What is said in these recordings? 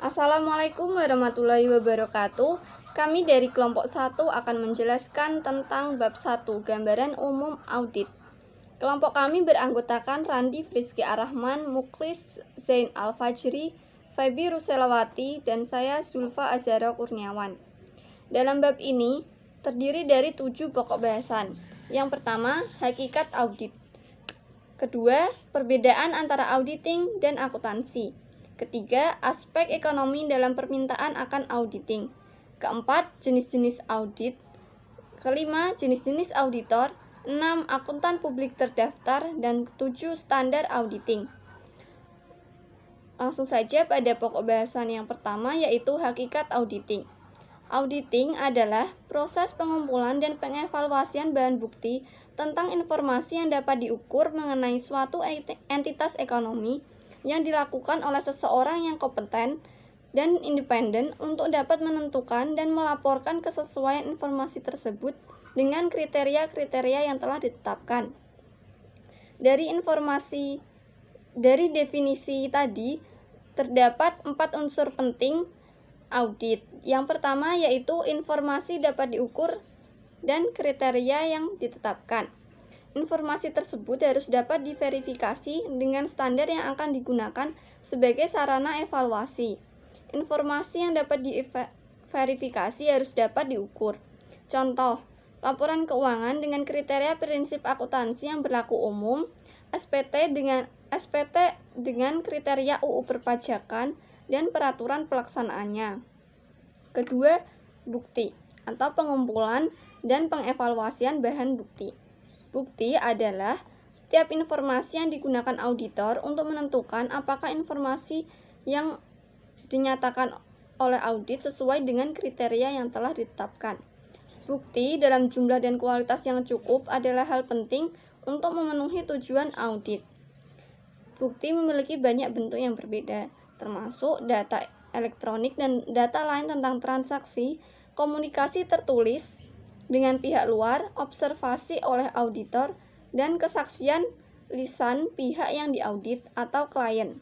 Assalamualaikum warahmatullahi wabarakatuh. Kami dari kelompok 1 akan menjelaskan tentang bab 1, gambaran umum audit. Kelompok kami beranggotakan Randi Frizky Arrahman, Muklis Zain Al-Fajri, Febi Ruselawati, dan saya Zulfa Azhara Kurniawan. Dalam bab ini terdiri dari 7 pokok bahasan. Yang pertama, hakikat audit. Kedua, perbedaan antara auditing dan akuntansi. Ketiga, aspek ekonomi dalam permintaan akan auditing. Keempat, jenis-jenis audit. Kelima, jenis-jenis auditor. 6, akuntan publik terdaftar. Dan 7, standar auditing. Langsung saja pada pokok bahasan yang pertama, yaitu hakikat auditing. Auditing adalah proses pengumpulan dan pengevaluasian bahan bukti tentang informasi yang dapat diukur mengenai suatu entitas ekonomi yang dilakukan oleh seseorang yang kompeten dan independen untuk dapat menentukan dan melaporkan kesesuaian informasi tersebut dengan kriteria-kriteria yang telah ditetapkan. Dari definisi tadi, terdapat 4 unsur penting audit. Yang pertama yaitu informasi dapat diukur dan kriteria yang ditetapkan. Informasi tersebut harus dapat diverifikasi dengan standar yang akan digunakan sebagai sarana evaluasi. Informasi yang dapat diverifikasi harus dapat diukur. Contoh, laporan keuangan dengan kriteria prinsip akuntansi yang berlaku umum, SPT dengan kriteria UU perpajakan dan peraturan pelaksanaannya. Kedua, bukti atau pengumpulan dan pengevaluasian bahan bukti. Bukti adalah setiap informasi yang digunakan auditor untuk menentukan apakah informasi yang dinyatakan oleh audit sesuai dengan kriteria yang telah ditetapkan. Bukti dalam jumlah dan kualitas yang cukup adalah hal penting untuk memenuhi tujuan audit. Bukti memiliki banyak bentuk yang berbeda, termasuk data elektronik dan data lain tentang transaksi, komunikasi tertulis dengan pihak luar, observasi oleh auditor, dan kesaksian lisan pihak yang diaudit atau klien.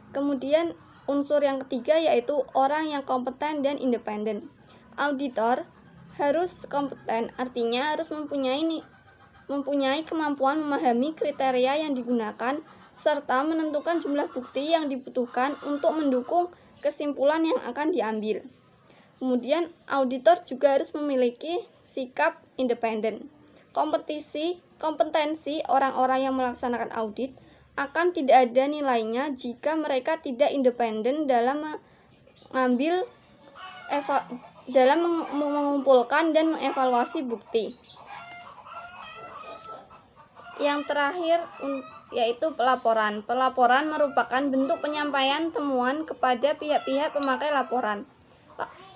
Kemudian unsur yang ketiga yaitu orang yang kompeten dan independen. Auditor harus kompeten, artinya harus mempunyai kemampuan memahami kriteria yang digunakan serta menentukan jumlah bukti yang dibutuhkan untuk mendukung kesimpulan yang akan diambil. Kemudian, auditor juga harus memiliki sikap independen. Kompetensi orang-orang yang melaksanakan audit akan tidak ada nilainya jika mereka tidak independen dalam mengumpulkan dan mengevaluasi bukti. Yang terakhir yaitu pelaporan. Pelaporan merupakan bentuk penyampaian temuan kepada pihak-pihak pemakai laporan.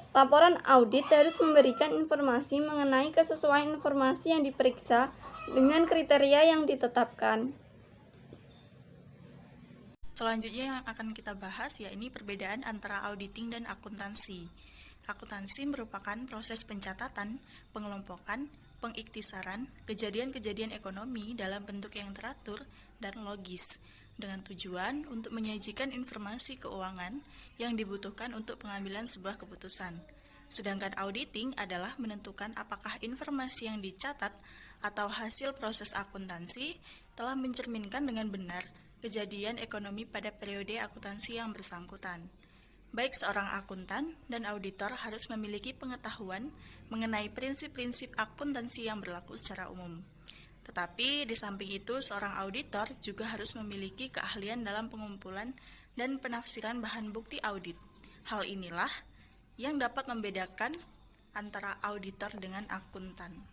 Laporan audit harus memberikan informasi mengenai kesesuaian informasi yang diperiksa dengan kriteria yang ditetapkan. Selanjutnya yang akan kita bahas yakni perbedaan antara auditing dan akuntansi. Akuntansi merupakan proses pencatatan, pengelompokan, pengiktisaran, kejadian-kejadian ekonomi dalam bentuk yang teratur dan logis, dengan tujuan untuk menyajikan informasi keuangan yang dibutuhkan untuk pengambilan sebuah keputusan. Sedangkan auditing adalah menentukan apakah informasi yang dicatat atau hasil proses akuntansi telah mencerminkan dengan benar kejadian ekonomi pada periode akuntansi yang bersangkutan. Baik seorang akuntan dan auditor harus memiliki pengetahuan mengenai prinsip-prinsip akuntansi yang berlaku secara umum. Tetapi di samping itu, seorang auditor juga harus memiliki keahlian dalam pengumpulan dan penafsiran bahan bukti audit. Hal inilah yang dapat membedakan antara auditor dengan akuntan.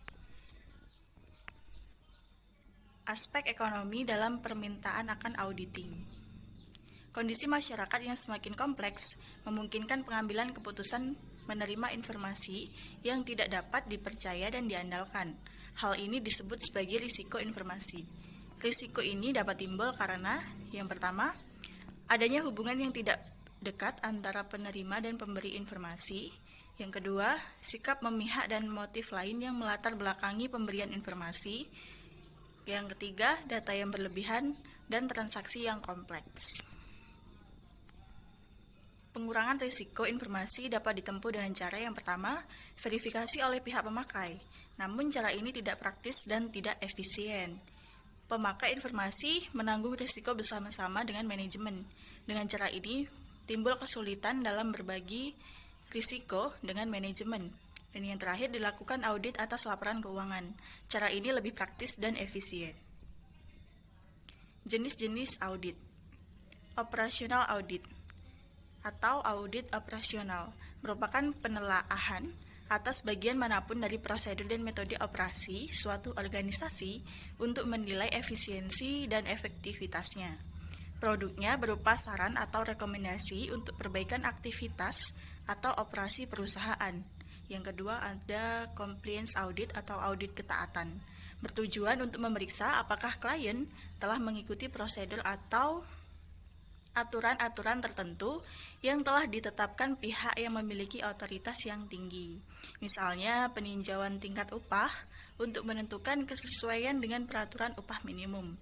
Aspek ekonomi dalam permintaan akan auditing. Kondisi masyarakat yang semakin kompleks memungkinkan pengambilan keputusan menerima informasi yang tidak dapat dipercaya dan diandalkan. Hal ini disebut sebagai risiko informasi. Risiko ini dapat timbul karena, yang pertama, adanya hubungan yang tidak dekat antara penerima dan pemberi informasi. Yang kedua, sikap memihak dan motif lain yang melatar belakangi pemberian informasi. Yang ketiga, data yang berlebihan dan transaksi yang kompleks. Pengurangan risiko informasi dapat ditempuh dengan cara yang pertama, verifikasi oleh pihak pemakai. Namun cara ini tidak praktis dan tidak efisien. Pemakai informasi menanggung risiko bersama-sama dengan manajemen. Dengan cara ini, timbul kesulitan dalam berbagi risiko dengan manajemen. Dan yang terakhir, dilakukan audit atas laporan keuangan. Cara ini lebih praktis dan efisien. Jenis-jenis audit. Operasional audit atau audit operasional merupakan penelaahan atas bagian manapun dari prosedur dan metode operasi suatu organisasi untuk menilai efisiensi dan efektivitasnya. Produknya berupa saran atau rekomendasi untuk perbaikan aktivitas atau operasi perusahaan. Yang kedua ada compliance audit atau audit ketaatan, bertujuan untuk memeriksa apakah klien telah mengikuti prosedur atau aturan-aturan tertentu yang telah ditetapkan pihak yang memiliki otoritas yang tinggi. Misalnya peninjauan tingkat upah untuk menentukan kesesuaian dengan peraturan upah minimum.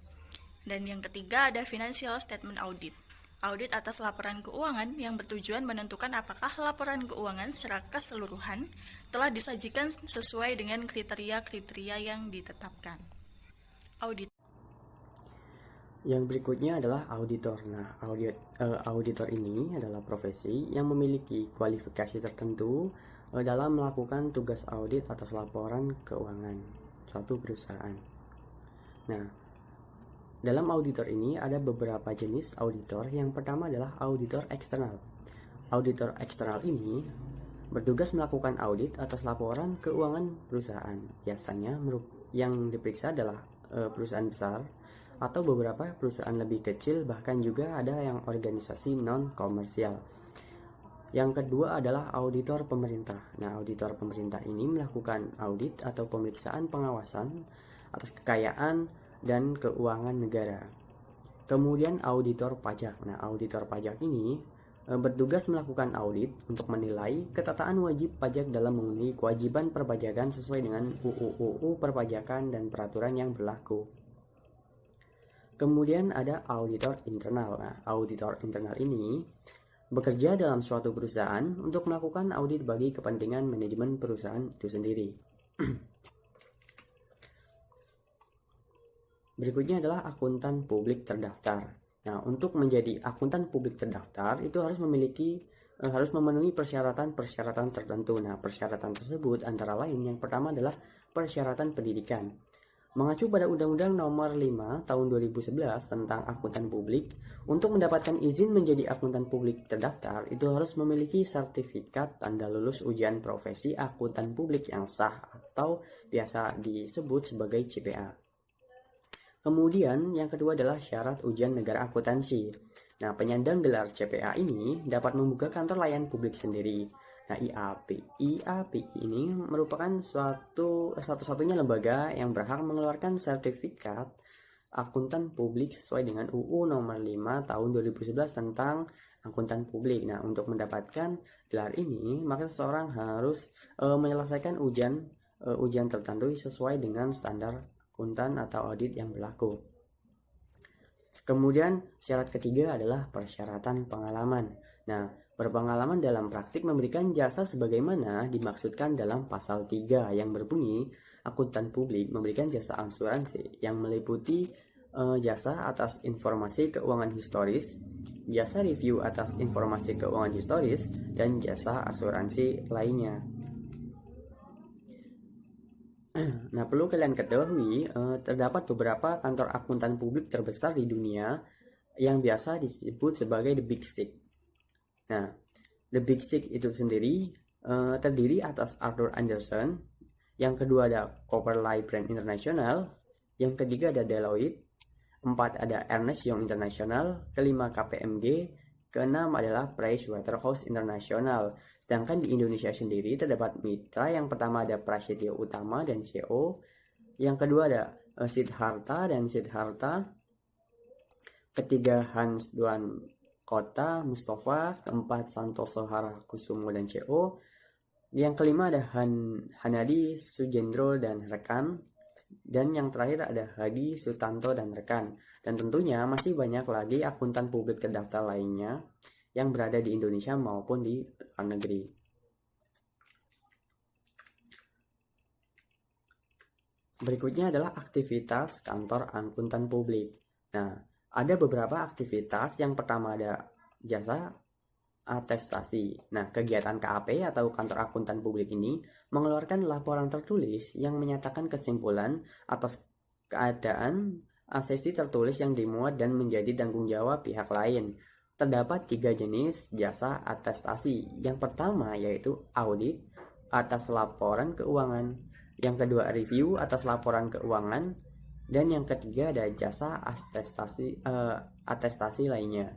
Dan yang ketiga ada financial statement audit. Audit atas laporan keuangan yang bertujuan menentukan apakah laporan keuangan secara keseluruhan telah disajikan sesuai dengan kriteria-kriteria yang ditetapkan. Audit. Yang berikutnya adalah auditor. Nah, auditor ini adalah profesi yang memiliki kualifikasi tertentu dalam melakukan tugas audit atas laporan keuangan suatu perusahaan. Nah, dalam auditor ini ada beberapa jenis auditor. Yang pertama adalah auditor eksternal. Auditor eksternal ini bertugas melakukan audit atas laporan keuangan perusahaan. Biasanya yang diperiksa adalah perusahaan besar atau beberapa perusahaan lebih kecil, bahkan juga ada yang organisasi non-komersial. Yang kedua adalah auditor pemerintah. Nah, auditor pemerintah ini melakukan audit atau pemeriksaan pengawasan atas kekayaan dan keuangan negara. Kemudian auditor pajak. Nah, auditor pajak ini bertugas melakukan audit untuk menilai ketataan wajib pajak dalam memenuhi kewajiban perpajakan sesuai dengan UU perpajakan dan peraturan yang berlaku. Kemudian ada auditor internal. Nah, auditor internal ini bekerja dalam suatu perusahaan untuk melakukan audit bagi kepentingan manajemen perusahaan itu sendiri. Berikutnya adalah akuntan publik terdaftar. Nah, untuk menjadi akuntan publik terdaftar itu harus memenuhi persyaratan-persyaratan tertentu. Nah, persyaratan tersebut antara lain yang pertama adalah persyaratan pendidikan. Mengacu pada Undang-Undang Nomor 5 Tahun 2011 tentang akuntan publik, untuk mendapatkan izin menjadi akuntan publik terdaftar itu harus memiliki sertifikat tanda lulus ujian profesi akuntan publik yang sah atau biasa disebut sebagai CPA. Kemudian yang kedua adalah syarat ujian negara akuntansi. Nah, penyandang gelar CPA ini dapat membuka kantor layanan publik sendiri. Nah, IAPI ini merupakan satu-satunya lembaga yang berhak mengeluarkan sertifikat akuntan publik sesuai dengan UU Nomor 5 Tahun 2011 tentang akuntan publik. Nah, untuk mendapatkan gelar ini, maka seseorang harus menyelesaikan ujian tertentu sesuai dengan standar akuntan atau audit yang berlaku. Kemudian syarat ketiga adalah persyaratan pengalaman. Nah, berpengalaman dalam praktik memberikan jasa sebagaimana dimaksudkan dalam pasal 3 yang berbunyi akuntan publik memberikan jasa asuransi yang meliputi jasa atas informasi keuangan historis, jasa review atas informasi keuangan historis, dan jasa asuransi lainnya. Nah, perlu kalian ketahui terdapat beberapa kantor akuntan publik terbesar di dunia yang biasa disebut sebagai The Big Six. Nah, The Big Six itu sendiri terdiri atas Arthur Andersen, yang kedua ada Cooper Lybrand International, Yang ketiga ada Deloitte, 4 ada Ernst Young International, kelima KPMG, keenam adalah Pricewaterhouse International. Sedangkan di Indonesia sendiri terdapat mitra. Yang pertama ada Prasetyo Utama dan CO, yang kedua ada Siddhartha dan Siddhartha, ketiga Hans Duan Kota Mustafa, keempat Santoso Harakusumo dan CO, yang kelima ada Hanadi Sujendro dan rekan, dan yang terakhir ada Hadi Sutanto dan rekan. Dan tentunya masih banyak lagi akuntan publik terdaftar lainnya yang berada di Indonesia maupun di luar negeri. Berikutnya adalah aktivitas kantor akuntan publik. Nah, ada beberapa aktivitas. Yang pertama ada jasa atestasi. Nah, kegiatan KAP atau kantor akuntan publik ini mengeluarkan laporan tertulis yang menyatakan kesimpulan atas keadaan asesi tertulis yang dimuat dan menjadi tanggung jawab pihak lain. Terdapat 3 jenis jasa atestasi. Yang pertama yaitu audit atas laporan keuangan, yang kedua review atas laporan keuangan, dan yang ketiga ada jasa atestasi lainnya.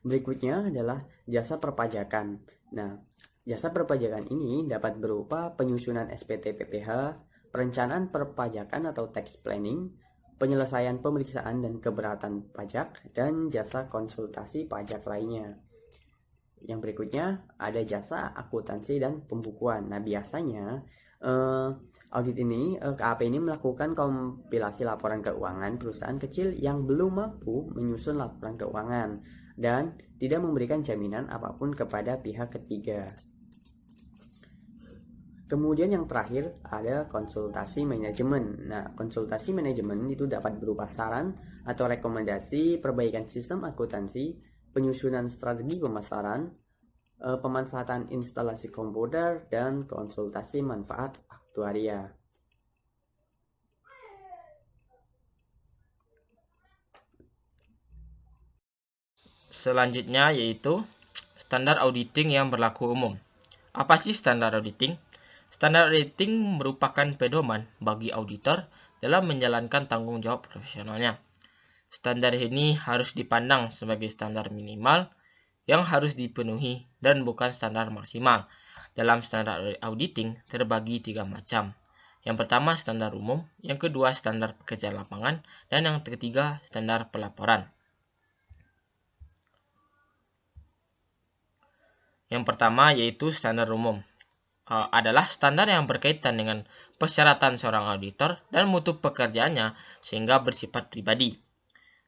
Berikutnya adalah jasa perpajakan. Nah, jasa perpajakan ini dapat berupa penyusunan SPT PPh, perencanaan perpajakan atau tax planning, penyelesaian pemeriksaan dan keberatan pajak, dan jasa konsultasi pajak lainnya. Yang berikutnya ada jasa akuntansi dan pembukuan. Nah, biasanya audit ini, KAP ini melakukan kompilasi laporan keuangan perusahaan kecil yang belum mampu menyusun laporan keuangan dan tidak memberikan jaminan apapun kepada pihak ketiga. Kemudian yang terakhir ada konsultasi manajemen. Nah, konsultasi manajemen itu dapat berupa saran atau rekomendasi perbaikan sistem akuntansi, penyusunan strategi pemasaran, pemanfaatan instalasi komputer, dan konsultasi manfaat aktuaria. Selanjutnya yaitu standar auditing yang berlaku umum. Apa sih standar auditing? Standar auditing merupakan pedoman bagi auditor dalam menjalankan tanggung jawab profesionalnya. Standar ini harus dipandang sebagai standar minimal yang harus dipenuhi dan bukan standar maksimal. Dalam standar auditing terbagi 3 macam. Yang pertama standar umum, yang kedua standar pekerjaan lapangan, dan yang ketiga standar pelaporan. Yang pertama yaitu standar umum. Adalah standar yang berkaitan dengan persyaratan seorang auditor dan mutu pekerjaannya sehingga bersifat pribadi.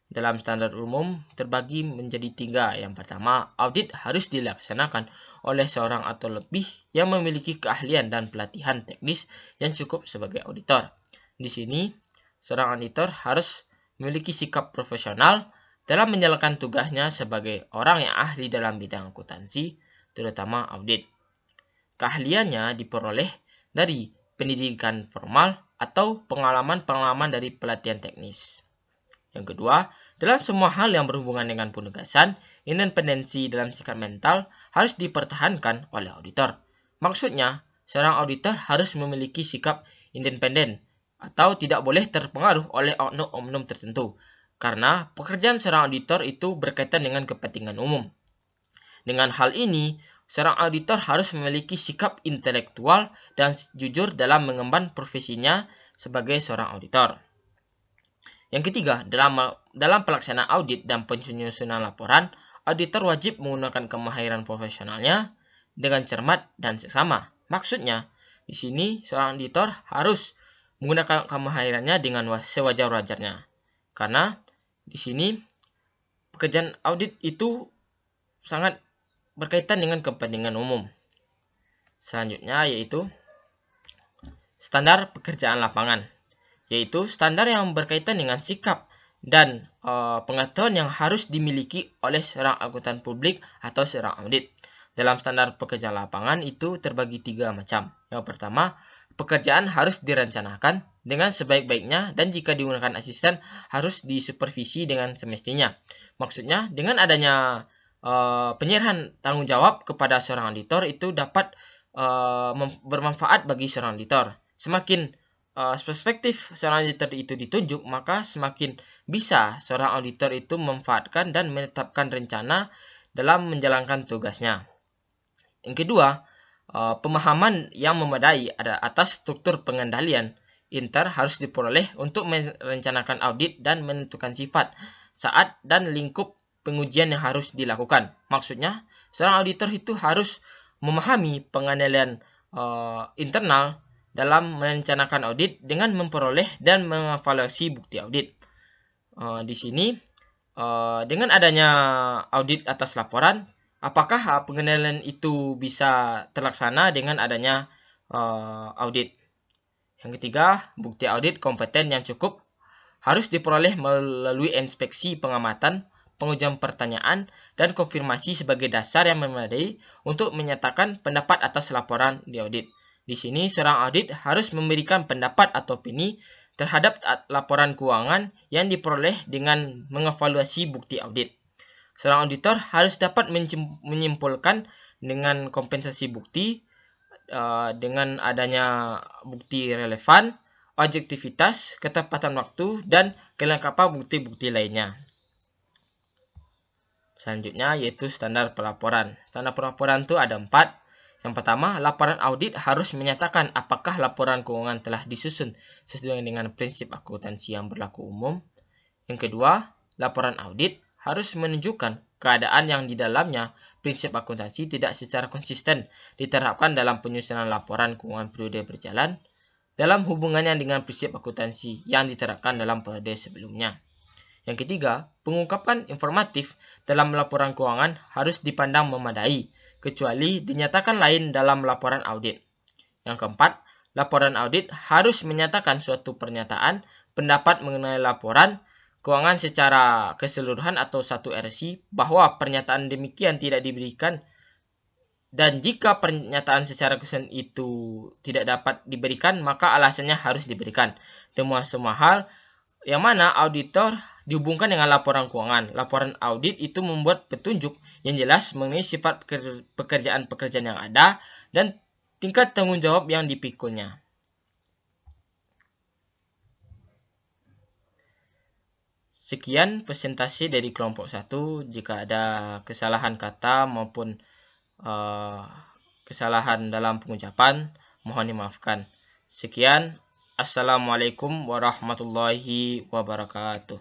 Dalam standar umum terbagi menjadi 3. Yang pertama, audit harus dilaksanakan oleh seorang atau lebih yang memiliki keahlian dan pelatihan teknis yang cukup sebagai auditor. Di sini, seorang auditor harus memiliki sikap profesional dalam menjalankan tugasnya sebagai orang yang ahli dalam bidang akuntansi, terutama audit. Keahliannya diperoleh dari pendidikan formal atau pengalaman-pengalaman dari pelatihan teknis. Yang kedua, dalam semua hal yang berhubungan dengan penugasan, independensi dalam sikap mental harus dipertahankan oleh auditor. Maksudnya, seorang auditor harus memiliki sikap independen atau tidak boleh terpengaruh oleh oknum-oknum tertentu, karena pekerjaan seorang auditor itu berkaitan dengan kepentingan umum. Dengan hal ini, seorang auditor harus memiliki sikap intelektual dan jujur dalam mengemban profesinya sebagai seorang auditor. Yang ketiga, dalam pelaksanaan audit dan penyusunan laporan, auditor wajib menggunakan kemahiran profesionalnya dengan cermat dan seksama. Maksudnya, di sini seorang auditor harus menggunakan kemahirannya dengan sewajar-wajarnya. Karena di sini pekerjaan audit itu sangat berkaitan dengan kepentingan umum. Selanjutnya yaitu standar pekerjaan lapangan, yaitu standar yang berkaitan dengan sikap dan pengetahuan yang harus dimiliki oleh seorang akuntan publik atau seorang audit. Dalam standar pekerjaan lapangan itu terbagi 3 macam. Yang pertama, pekerjaan harus direncanakan dengan sebaik-baiknya dan jika digunakan asisten harus disupervisi dengan semestinya. Maksudnya, dengan adanya penyerahan tanggung jawab kepada seorang auditor itu dapat bermanfaat bagi seorang auditor. Semakin perspektif seorang auditor itu ditunjuk, maka semakin bisa seorang auditor itu memanfaatkan dan menetapkan rencana dalam menjalankan tugasnya. Yang kedua, pemahaman yang memadai atas struktur pengendalian inter harus diperoleh untuk merencanakan audit dan menentukan sifat, saat, dan lingkup pengujian yang harus dilakukan. Maksudnya, seorang auditor itu harus memahami pengendalian internal dalam merencanakan audit dengan memperoleh dan mengevaluasi bukti audit. Di sini, dengan adanya audit atas laporan, apakah pengendalian itu bisa terlaksana dengan adanya audit? Yang ketiga, bukti audit kompeten yang cukup harus diperoleh melalui inspeksi pengamatan, pengujian pertanyaan, dan konfirmasi sebagai dasar yang memadai untuk menyatakan pendapat atas laporan di audit. Di sini, seorang audit harus memberikan pendapat atau opini terhadap laporan keuangan yang diperoleh dengan mengevaluasi bukti audit. Seorang auditor harus dapat menyimpulkan dengan kompensasi bukti dengan adanya bukti relevan, objektivitas, ketepatan waktu, dan kelengkapan bukti-bukti lainnya. Selanjutnya yaitu standar pelaporan. Standar pelaporan itu ada 4. Yang pertama, laporan audit harus menyatakan apakah laporan keuangan telah disusun sesuai dengan prinsip akuntansi yang berlaku umum. Yang kedua, laporan audit harus menunjukkan keadaan yang di dalamnya prinsip akuntansi tidak secara konsisten diterapkan dalam penyusunan laporan keuangan periode berjalan dalam hubungannya dengan prinsip akuntansi yang diterapkan dalam periode sebelumnya. Yang ketiga, pengungkapan informatif dalam laporan keuangan harus dipandang memadai, kecuali dinyatakan lain dalam laporan audit. Yang keempat, laporan audit harus menyatakan suatu pernyataan, pendapat mengenai laporan keuangan secara keseluruhan atau satu RC bahwa pernyataan demikian tidak diberikan, dan jika pernyataan secara keseluruhan itu tidak dapat diberikan, maka alasannya harus diberikan. Demi semua hal yang mana auditor dihubungkan dengan laporan keuangan. Laporan audit itu membuat petunjuk yang jelas mengenai sifat pekerjaan-pekerjaan yang ada dan tingkat tanggung jawab yang dipikulnya. Sekian presentasi dari kelompok 1. Jika ada kesalahan kata maupun kesalahan dalam pengucapan, mohon dimaafkan. Sekian. Assalamualaikum warahmatullahi wabarakatuh.